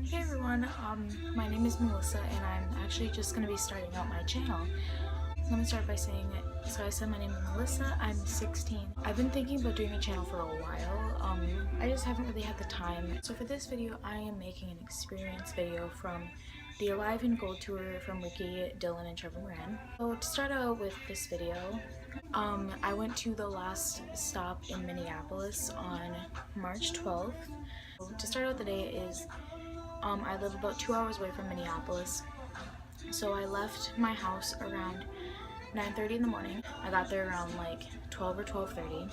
Hey everyone, my name is Melissa and I'm actually just going to be starting out my channel. Let me start by saying, so I said my name is Melissa, I'm 16. I've been thinking about doing a channel for a while, I just haven't really had the time. So for this video, I am making an experience video from the Alive and Gold tour from Ricky, Dylan, and Trevor Moran. So to start out with this video, I went to the last stop in Minneapolis on March 12th. To start out the day is I live about 2 hours away from Minneapolis, so I left my house around 9:30 in the morning. I got there around like 12 or 12:30.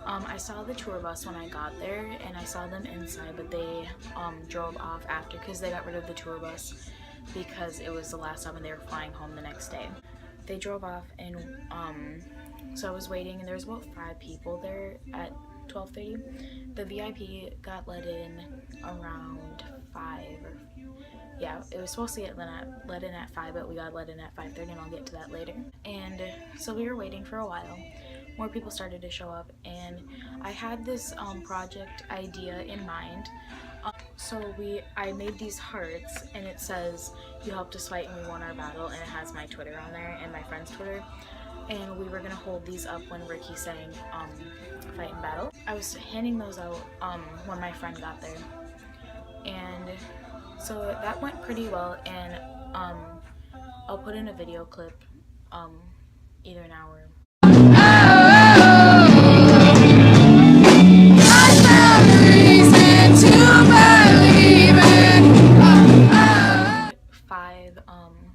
I saw the tour bus when I got there, and I saw them inside, but they drove off after because they got rid of the tour bus because it was the last stop and they were flying home the next day. They drove off, and so I was waiting, and there was about 5 people there at 12:30. The VIP got let in around 5 or yeah, it was supposed to get let in at 5, but we got let in at 5:30, and I'll get to that later. And so we were waiting for a while. More people started to show up, and I had this project idea in mind. I made these hearts, and it says, "You helped us fight and we won our battle," and it has my Twitter on there and my friend's Twitter. And we were gonna hold these up when Ricky sang Fight and Battle. I was handing those out when my friend got there, and so that went pretty well. And I'll put in a video clip either now or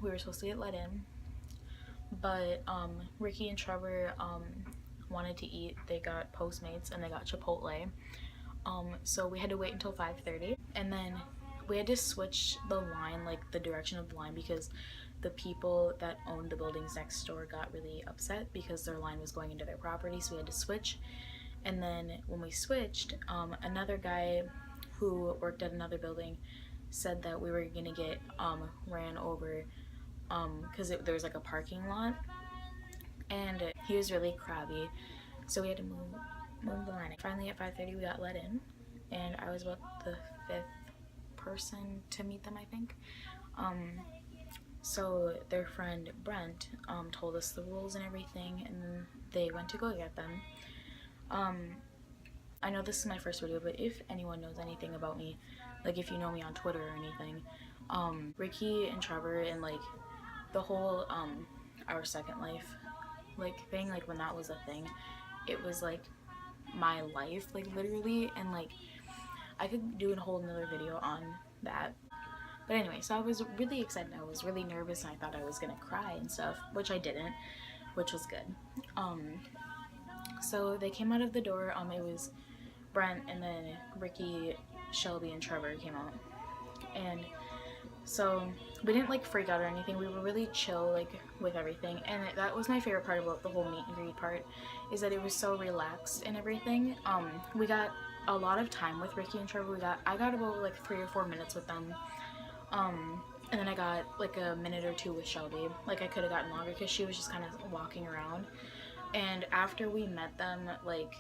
we were supposed to get let in, but Ricky and Trevor wanted to eat. They got Postmates and they got Chipotle, so we had to wait until 5:30, and then we had to switch the line, like the direction of the line, because the people that owned the buildings next door got really upset because their line was going into their property, so we had to switch. And then when we switched, another guy who worked at another building said that we were gonna get ran over because there was like a parking lot, and he was really crabby, so we had to move the line. Finally at 5:30 we got let in, and I was about the 5th person to meet them, I think. So their friend Brent told us the rules and everything, and they went to go get them. I know this is my first video, but if anyone knows anything about me, like if you know me on Twitter or anything, Ricky and Trevor and like the whole Our Second Life like thing, like when that was a thing, it was like my life, like literally, and like I could do a whole another video on that. But anyway, so I was really excited. I was really nervous, and I thought I was gonna cry and stuff, which I didn't, which was good. So they came out of the door. It was Brent, and then Ricky, Shelby, and Trevor came out, and so we didn't like freak out or anything. We were really chill like with everything, and that was my favorite part about the whole meet and greet part, is that it was so relaxed and everything. We got a lot of time with Ricky and Trevor. I got about like 3 or 4 minutes with them, and then I got like a minute or 2 with Shelby. Like I could have gotten longer because she was just kind of walking around. And after we met them, like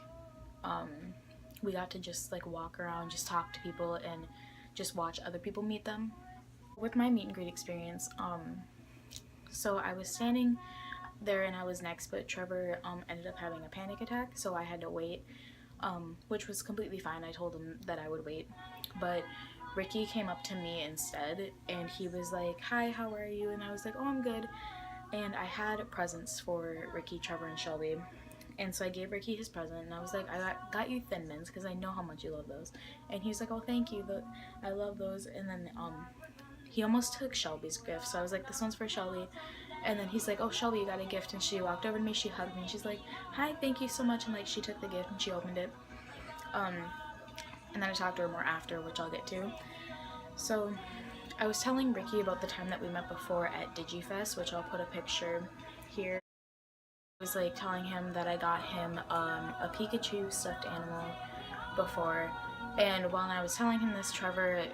we got to just like walk around, just talk to people, and just watch other people meet them. With my meet and greet experience, so I was standing there and I was next, but Trevor ended up having a panic attack, so I had to wait, which was completely fine. I told him that I would wait, but Ricky came up to me instead, and he was like, "Hi, how are you?" And I was like, "Oh, I'm good." And I had presents for Ricky, Trevor, and Shelby, and so I gave Ricky his present, and I was like, "I got you Thin Mints because I know how much you love those." And he was like, "Oh, thank you, I love those." And then he almost took Shelby's gift, so I was like, "This one's for Shelby." And then he's like, "Oh, Shelby, you got a gift." And she walked over to me, she hugged me, and she's like, "Hi, thank you so much." And like she took the gift and she opened it, and then I talked to her more after, which I'll get to. So I was telling Ricky about the time that we met before at DigiFest, which I'll put a picture here. I was like telling him that I got him a Pikachu stuffed animal before, and while I was telling him this, Trevor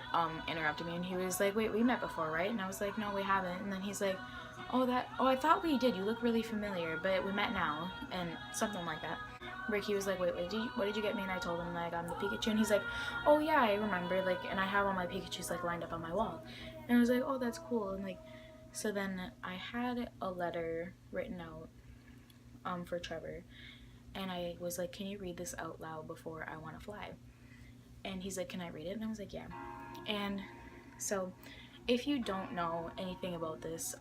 interrupted me, and he was like, "Wait, we met before, right?" And I was like, "No, we haven't." And then he's like, "Oh, I thought we did. You look really familiar, but we met now," and something like that. Ricky was like, wait, what did you get me? And I told him that I got him the Pikachu, and he's like, oh yeah, I remember, like, and I have all my Pikachus like lined up on my wall. And I was like, oh, that's cool. And like, so then I had a letter written out for Trevor, and I was like, can you read this out loud before I want to fly? And he's like, can I read it? And I was like, yeah. And so if you don't know anything about this,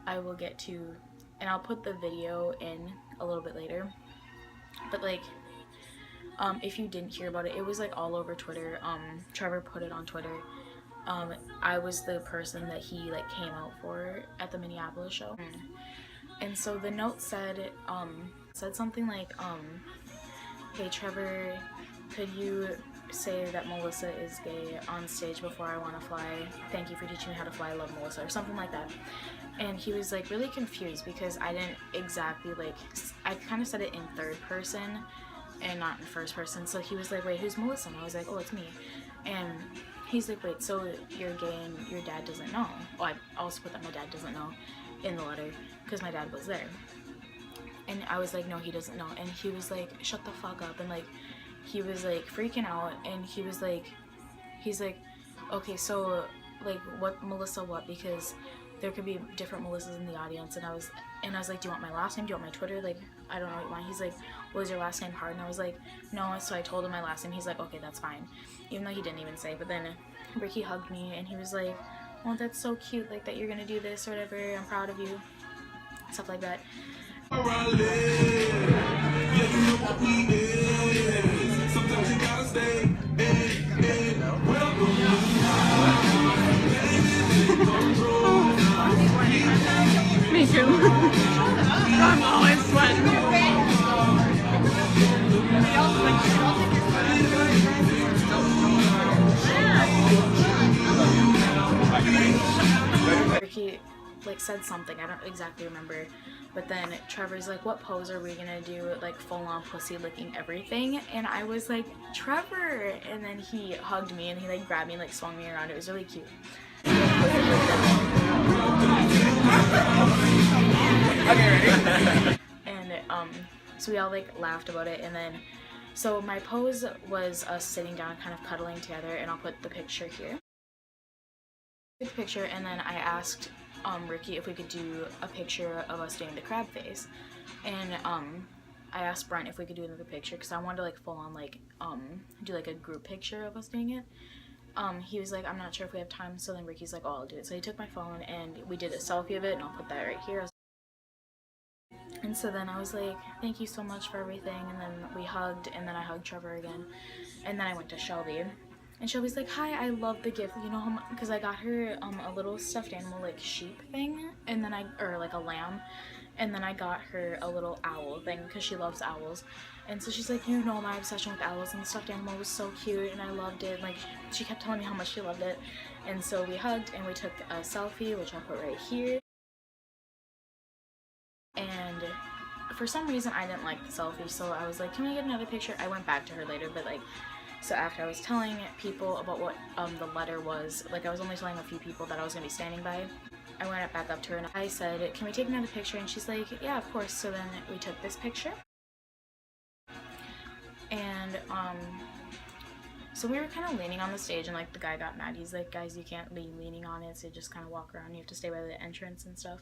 I will get to, and I'll put the video in a little bit later, but like, if you didn't hear about it, it was like all over Twitter. Trevor put it on Twitter. I was the person that he like came out for at the Minneapolis show. And so the note said something like, hey Trevor, could you say that Melissa is gay on stage before I want to fly? Thank you for teaching me how to fly. I love Melissa, or something like that. And he was like really confused because I didn't exactly like, I kind of said it in third person and not in first person. So he was like, wait, who's Melissa? And I was like, oh, it's me. And he's like, wait, so you're gay and your dad doesn't know? Oh, I also put that my dad doesn't know in the letter because my dad was there. And I was like, no, he doesn't know. And he was like, shut the fuck up. And like, he was like freaking out, and he was like, he's like, okay, so like what Melissa what? Because there could be different Melissas in the audience. And I was like, do you want my last name? Do you want my Twitter? Like, I don't know what you want. He's like, well, is your last name hard? And I was like, no. So I told him my last name. He's like, okay, that's fine. Even though he didn't even say. But then Ricky hugged me, and he was like, oh, that's so cute, like that you're gonna do this or whatever. I'm proud of you. Stuff like that. Sometimes you gotta stay. Me too. I'm always sweating. Ricky like said something, I don't exactly remember, but then Trevor's like, what pose are we gonna do, like full on pussy licking everything? And I was like, Trevor! And then he hugged me and he like grabbed me and like swung me around. It was really cute. And so we all like laughed about it. And then so my pose was us sitting down kind of cuddling together, and I'll put the picture here. Picture, and then I asked Ricky if we could do a picture of us doing the crab face, and I asked Brent if we could do another picture because I wanted to like full on like do like a group picture of us doing it. He was like, I'm not sure if we have time. So then Ricky's like, oh, I'll do it. So he took my phone and we did a selfie of it, and I'll put that right here. And so then I was like, thank you so much for everything. And then we hugged, and then I hugged Trevor again, and then I went to Shelby. And Shelby's like, hi, I love the gift, you know, because I got her a little stuffed animal, like, sheep thing, and then or like a lamb, and then I got her a little owl thing, because she loves owls. And so she's like, you know my obsession with owls, and the stuffed animal was so cute, and I loved it. Like, she kept telling me how much she loved it. And so we hugged, and we took a selfie, which I'll put right here. And for some reason, I didn't like the selfie, so I was like, can we get another picture? I went back to her later, but like, so after I was telling people about what the letter was, like I was only telling a few people that I was going to be standing by, I went back up to her and I said, can we take another picture? And she's like, yeah, of course. So then we took this picture. And so we were kind of leaning on the stage, and like the guy got mad. He's like, guys, you can't be leaning on it, so you just kind of walk around. You have to stay by the entrance and stuff.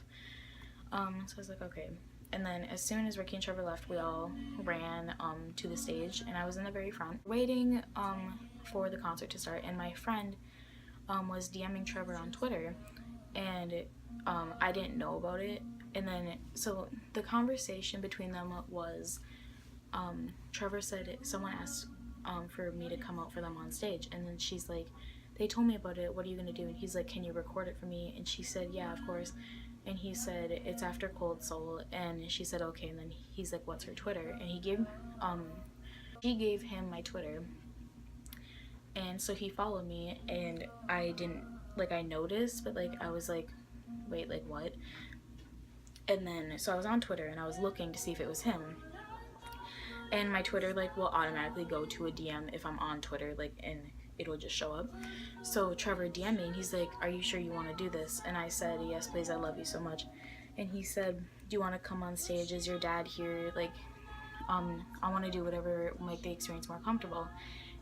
So I was like, okay. And then as soon as Ricky and Trevor left, we all ran to the stage, and I was in the very front waiting for the concert to start. And my friend was DMing Trevor on Twitter, and I didn't know about it. And then so the conversation between them was Trevor said someone asked for me to come out for them on stage, and then she's like, they told me about it, what are you gonna do? And he's like, can you record it for me? And she said, yeah, of course. And he said, it's after Cold Soul. And she said, okay. And then he's like, what's her Twitter? And she gave him my Twitter. And so he followed me, and I didn't, like, I noticed, but like I was like, wait, like what? And then so I was on Twitter, and I was looking to see if it was him. And my Twitter like will automatically go to a DM if I'm on Twitter, like, and it'll just show up. So Trevor DM'd me, and he's like, are you sure you want to do this? And I said, yes, please, I love you so much. And he said, do you want to come on stage? Is your dad here? Like, I want to do whatever will make the experience more comfortable.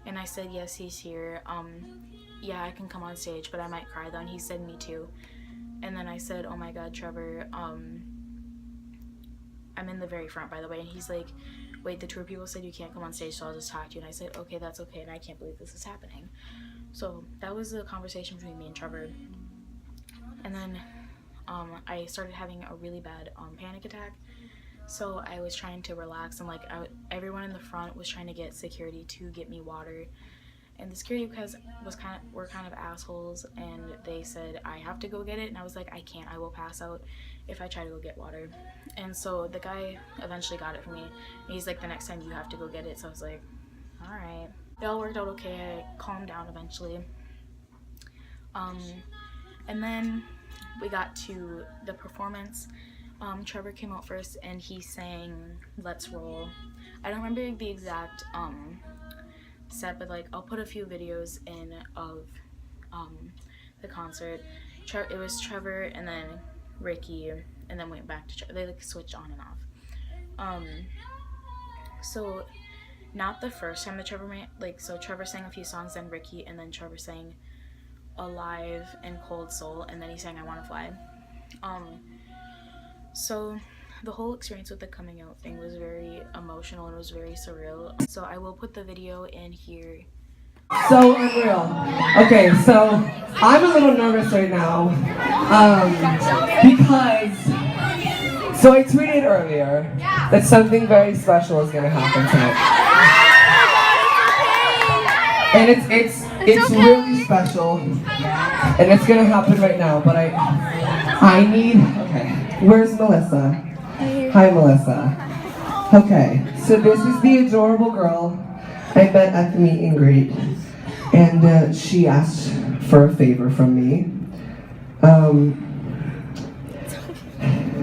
And I said, yes, he's here. Yeah, I can come on stage, but I might cry though. And he said, me too. And then I said, oh my God, Trevor, I'm in the very front, by the way. And he's like, wait, the tour people said you can't come on stage, so I'll just talk to you. And I said, okay, that's okay. And I can't believe this is happening. So that was the conversation between me and Trevor. And then I started having a really bad panic attack. So I was trying to relax, and like everyone in the front was trying to get security to get me water, and the security guys were kind of assholes, and they said I have to go get it, and I was like, I can't, I will pass out if I try to go get water. And so the guy eventually got it for me, and he's like, the next time you have to go get it. So I was like, all right. It all worked out okay. I calmed down eventually. And then we got to the performance. Trevor came out first and he sang Let's Roll. I don't remember the exact set, but like I'll put a few videos in of the concert. It was Trevor and then Ricky, and then went back to Trevor. They like switched on and off. So not the first time that Trevor so Trevor sang a few songs, then Ricky, and then Trevor sang Alive and Cold Soul, and then he sang I Wanna Fly. So the whole experience with the coming out thing was very emotional and it was very surreal. So I will put the video in here. So unreal. Okay, so I'm a little nervous right now because I tweeted earlier that something very special is gonna happen tonight. And it's really special, and it's gonna happen right now. But I need. Okay. Where's Melissa? Hi, Melissa. Okay, so this is the adorable girl I met at the meet and greet, and she asked for a favor from me.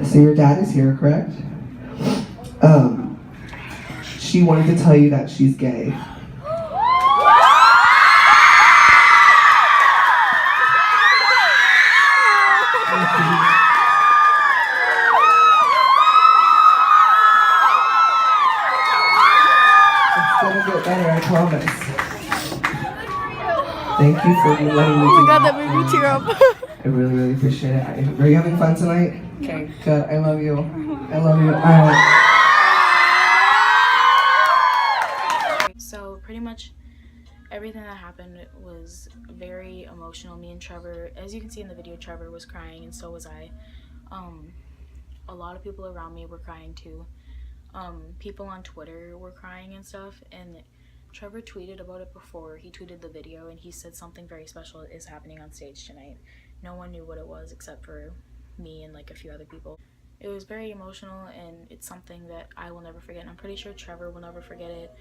So your dad is here, correct? She wanted to tell you that she's gay. Better, I promise. Thank you for letting me do that. Oh my God, that made me tear up. I really, really appreciate it. Are you having fun tonight? Okay, good. I love you. I love you. So pretty much everything that happened was very emotional. Me and Trevor, as you can see in the video, Trevor was crying and so was I. A lot of people around me were crying too. People on Twitter were crying and stuff, and Trevor tweeted about it before he tweeted the video, and he said something very special is happening on stage tonight. No one knew what it was except for me and like a few other people. It was very emotional, and it's something that I will never forget, and I'm pretty sure Trevor will never forget it.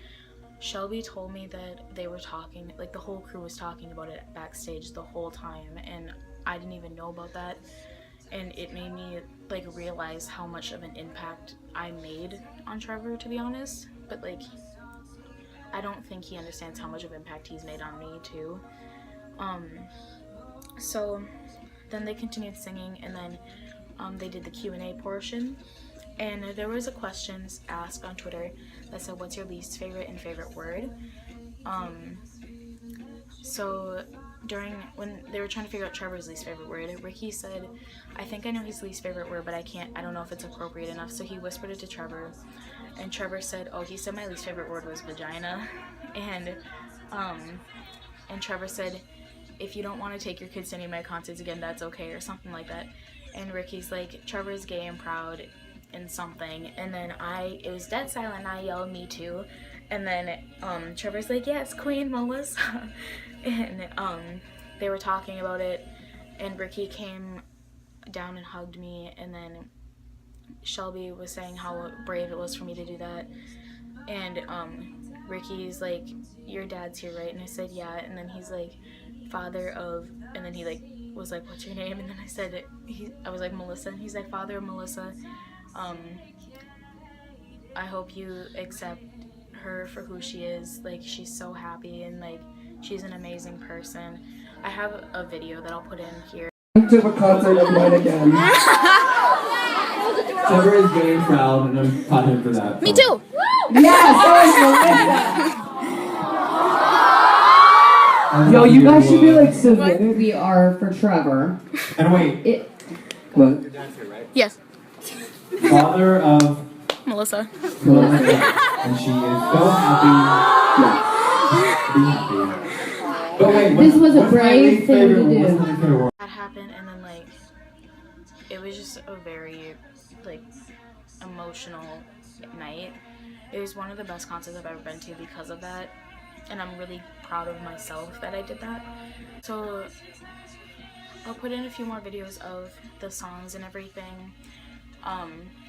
Shelby told me that they were talking, like the whole crew was talking about it backstage the whole time, and I didn't even know about that. And it made me like realize how much of an impact I made on Trevor, to be honest. But like, I don't think he understands how much of impact he's made on me too. So then they continued singing, and then they did the Q&A portion, and there was a questions asked on Twitter that said, what's your least favorite and favorite word? So when they were trying to figure out Trevor's least favorite word, Ricky said, I think I know his least favorite word, but I don't know if it's appropriate enough. So he whispered it to Trevor, and Trevor said, oh, he said my least favorite word was vagina. And Trevor said, if you don't want to take your kids to any of my concerts again, that's okay, or something like that. And Ricky's like, Trevor's gay and proud and something. And then it was dead silent, and I yelled, me too. And then Trevor's like, yes, Queen Melissa. And they were talking about it, and Ricky came down and hugged me, and then Shelby was saying how brave it was for me to do that. And Ricky's like, your dad's here, right? And I said, yeah. And then he's like, father of, and then he like was like, what's your name? And then I said, I was like, Melissa. And he's like, father of Melissa, I hope you accept her for who she is. Like, she's so happy, and like, she's an amazing person. I have a video that I'll put in here. To a concert of mine again. Trevor is very proud, and I'm proud of him for that. Me too! Yeah, so is Melissa. Yo, you guys should be like submitted. We are for Trevor. And wait, What? Yes, father of Melissa. and she is so happy. Be happy. But wait, This was a what's my brave least thing favorite- to do. what's my least favorite word? That happened, and then like it was just a very like emotional night. It was one of the best concerts I've ever been to because of that, and I'm really proud of myself that I did that. So I'll put in a few more videos of the songs and everything.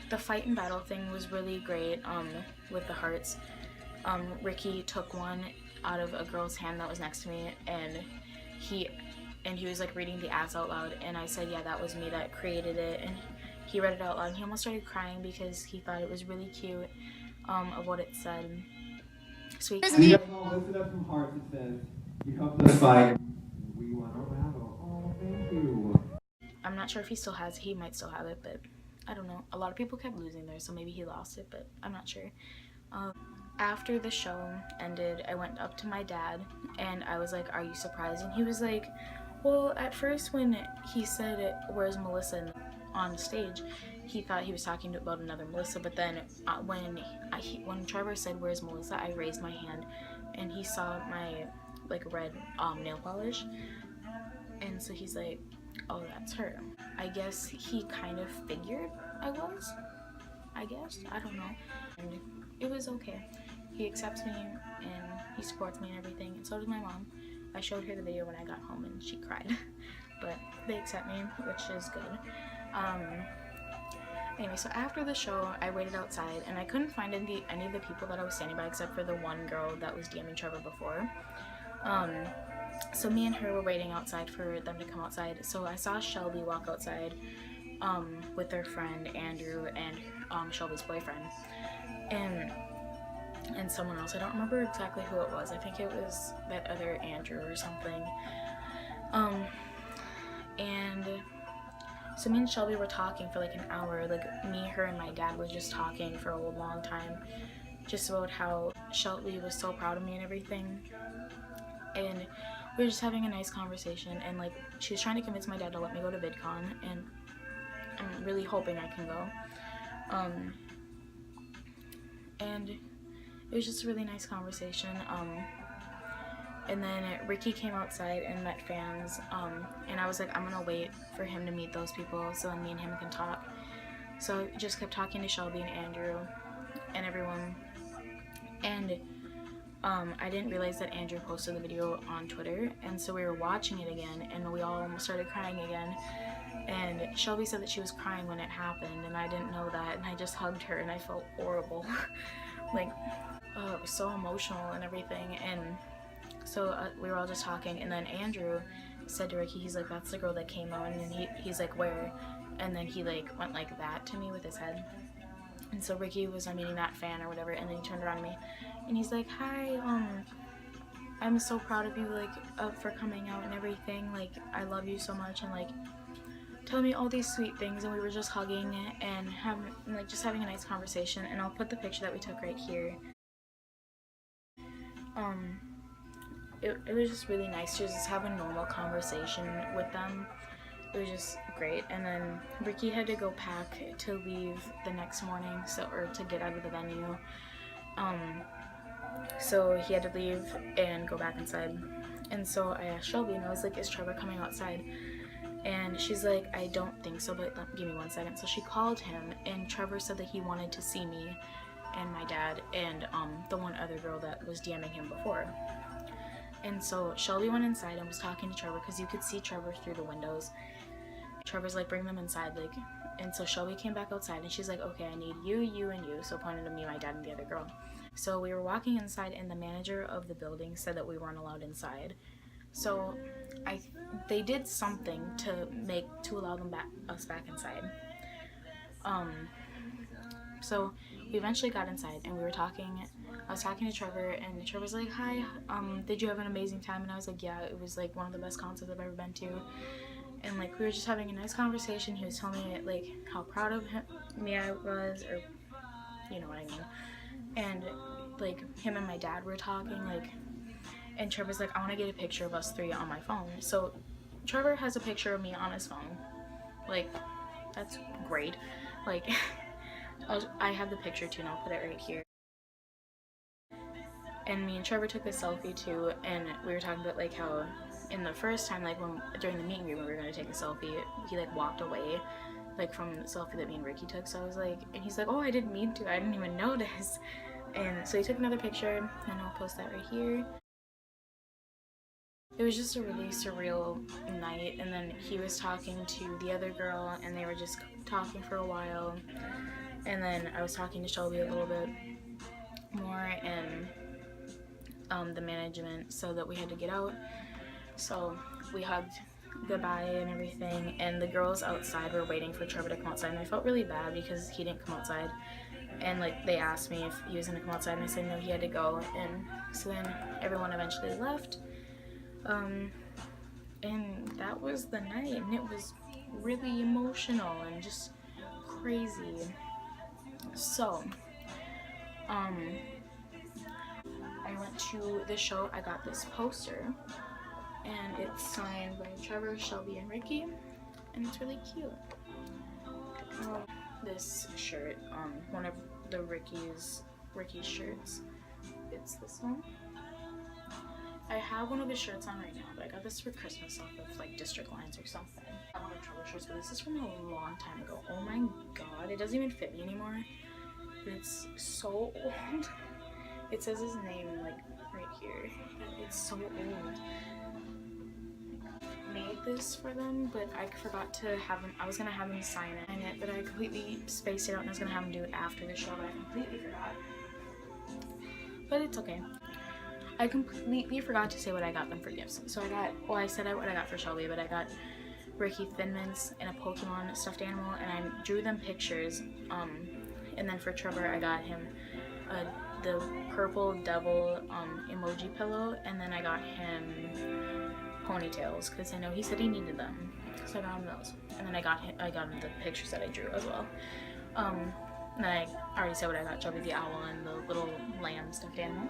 The fight and battle thing was really great with the hearts. Ricky took one out of a girl's hand that was next to me, and he was like reading the ads out loud, and I said, yeah, that was me that created it, and he read it out loud, and he almost started crying because he thought it was really cute of what it said. Sweet. We have all lifted up from hearts. It says, "You helped us fight. We won our battle." Oh, thank you. I'm not sure if he still has it. He might still have it, but I don't know. A lot of people kept losing theirs, so maybe he lost it, but I'm not sure. After the show ended, I went up to my dad, and I was like, are you surprised? And he was like, well, at first when he said, where's Melissa on stage, he thought he was talking about another Melissa, but then when Trevor said, where's Melissa, I raised my hand, and he saw my like red nail polish, and so he's like, oh, that's her. I guess he kind of figured I was. I don't know. And it was okay. He accepts me and he supports me and everything, and so does my mom. I showed her the video when I got home and she cried. But they accept me, which is good. Anyway, so after the show, I waited outside and I couldn't find any of the people that I was standing by except for the one girl that was DMing Trevor before. So me and her were waiting outside for them to come outside. So I saw Shelby walk outside with their friend Andrew and Shelby's boyfriend and someone else. I don't remember exactly who it was. I think it was that other Andrew or something. And so me and Shelby were talking for like an hour. Like me, her, and my dad was just talking for a long time, just about how Shelby was so proud of me and everything. And we were just having a nice conversation, and like she was trying to convince my dad to let me go to VidCon, and I'm really hoping I can go. And it was just a really nice conversation. And then Ricky came outside and met fans, and I was like, I'm gonna wait for him to meet those people so then me and him can talk. So I just kept talking to Shelby and Andrew and everyone, and I didn't realize that Andrew posted the video on Twitter, and so we were watching it again, and we all almost started crying again. And Shelby said that she was crying when it happened, and I didn't know that, and I just hugged her, and I felt horrible. Like, oh, it was so emotional and everything. And so we were all just talking, and then Andrew said to Ricky, he's like, that's the girl that came out, and then he's like, where? And then he like went like that to me with his head. And so Ricky was meeting that fan or whatever, and then he turned around to me, and he's like, hi, I'm so proud of you, like, for coming out and everything, like, I love you so much, and like, tell me all these sweet things. And we were just hugging and just having a nice conversation, and I'll put the picture that we took right here. It was just really nice to just have a normal conversation with them. It was just great. And then Ricky had to go pack to leave the next morning, or to get out of the venue. So he had to leave and go back inside. And so I asked Shelby, and I was like, is Trevor coming outside? And she's like, I don't think so, but give me 1 second. So she called him, and Trevor said that he wanted to see me and my dad and the one other girl that was DMing him before. And so Shelby went inside and was talking to Trevor, because you could see Trevor through the windows. Trevor's like, bring them inside, like. And so Shelby came back outside, and she's like, okay, I need you, you, and you. So pointed to me, my dad, and the other girl. So we were walking inside, and the manager of the building said that we weren't allowed inside. So they did something to allow us back inside. So we eventually got inside, and we were talking. I was talking to Trevor, and Trevor's like, hi, did you have an amazing time? And I was like, yeah, it was like one of the best concerts I've ever been to. And like we were just having a nice conversation. He was telling me like how proud of me I was, or you know what I mean. and like him and my dad were talking, like, and Trevor's like, I want to get a picture of us three on my phone. So Trevor has a picture of me on his phone. Like, that's great. Like, I have the picture too, and I'll put it right here. And me and Trevor took a selfie too, and we were talking about like how in the first time, like when during the meet and greet when we were gonna take a selfie, he like walked away, like from the selfie that me and Ricky took. So I was like, and he's like, oh, I didn't mean to, I didn't even notice. And so he took another picture, and I'll post that right here. It was just a really surreal night, and then he was talking to the other girl, and they were just talking for a while, and then I was talking to Shelby a little bit more, and the management said that we had to get out, so we hugged goodbye and everything, and the girls outside were waiting for Trevor to come outside, and I felt really bad because he didn't come outside, and like they asked me if he was gonna come outside, and I said no, he had to go, and so then everyone eventually left. And that was the night, and it was really emotional and just crazy. So I went to the show. I got this poster, and it's signed by Trevor, Shelby, and Ricky, and it's really cute. This shirt, one of the Ricky's shirts, it's this one. I have one of his shirts on right now, but I got this for Christmas off of like District Lines or something. I have one of Trevor's shirts, but this is from a long time ago. Oh my god, it doesn't even fit me anymore. It's so old. It says his name like right here. It's so old. Made this for them, but I forgot to have him. I was gonna have him sign it, but I completely spaced it out, and I was gonna have him do it after the show, but I completely forgot. But it's okay. I completely forgot to say what I got them for gifts. So I got, well, I said what I got for Shelby, but I got Ricky Thin Mints and a Pokemon stuffed animal, and I drew them pictures. And then for Trevor, I got him the purple devil emoji pillow, and then I got him ponytails because I know he said he needed them, so I got him those. And then I got him the pictures that I drew as well. And then I already said what I got Shelby, the owl and the little lamb stuffed animal.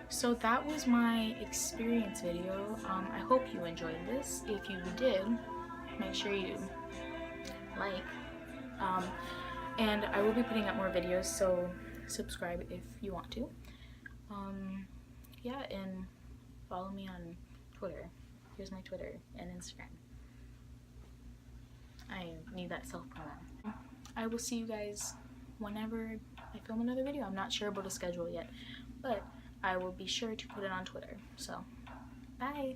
So that was my experience video. I hope you enjoyed this. If you did, make sure you like. And I will be putting up more videos, so subscribe if you want to. Yeah, and follow me on Twitter. Here's my Twitter and Instagram. I need that self-promo. I will see you guys whenever I film another video. I'm not sure about a schedule yet, but I will be sure to put it on Twitter. So, bye!